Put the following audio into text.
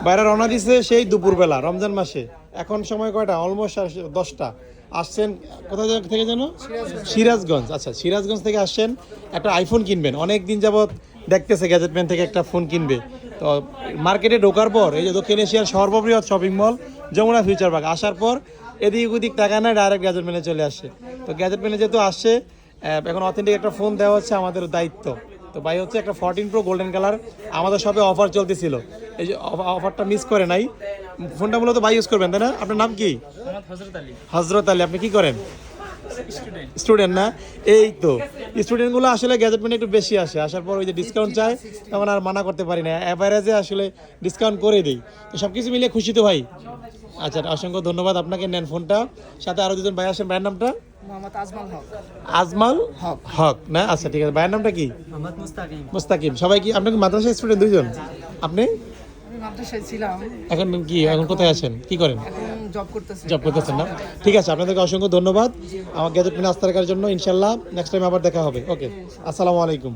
বাইরে রওনা দিছে সেই দুপুরবেলা রমজান মাসে। এখন সময় কয়টা? অলমোস্ট 10টা। আসছেন কোথা থেকে যেন? সিরাজগঞ্জ। আচ্ছা, সিরাজগঞ্জ থেকে আসছেন একটা আইফোন কিনবেন। অনেক দিন যাবৎ দেখতেছে গ্যাজেটম্যান থেকে একটা ফোন কিনবে। তো মার্কেটে ঢোকার পর এই যে দক্ষিণ এশিয়ার সর্ববৃহৎ shopping mall Jamuna future park আসার পর এদিক ওদিক টাকা নেয়, ডাইরেক্ট গ্যাজেটম্যানে চলে আসে। তো গ্যাজেটম্যানে যেহেতু আসছে, এখন অথেন্টিক একটা ফোন দেওয়া হচ্ছে আমাদের দায়িত্ব। তো ভাই হচ্ছে একটা 14 প্রো গোল্ডেন কালার আমাদের শপে অফার চলতেছিল, এই যে অফারটা মিস করে নাই। ফোনটা মূলত ভাই ইউজ করবেন, তাই না? আপনার নাম কি? হজরত আলী। আপনি কি করেন? স্টুডেন্ট না? এই তো স্টুডেন্টগুলো আসলে গ্যাজেটম্যানে একটু বেশি আসে, আসার পর ওই যে ডিসকাউন্ট চায়, তখন আর মানা করতে পারি না, অ্যাভারেজে আসলে ডিসকাউন্ট করে দিই। তো সব কিছু মিলিয়ে খুশি তো ভাই? আচ্ছা, অসংখ্য ধন্যবাদ আপনাকে। নেন ফোনটা। সাথে আরও দুজন ভাই আসেন। ভাইয়ের নামটা? আজমাল হক না? আচ্ছা ঠিক আছে। ভাইয়ের নামটা কি? মুস্তাকিম। সবাই কি আপনাকে মাদ্রাসা স্টুডেন্ট দুইজন? আপনি এখন কি, এখন কোথায় আছেন, কি করেন? জব করতেছেন না? ঠিক আছে, আপনাদেরকে অসংখ্য ধন্যবাদ আমার গ্যাজেট কিনে আস্থা রাখার জন্য। ইনশাল্লাহ নেক্সট টাইম আবার দেখা হবে। ওকে, আসসালামু আলাইকুম।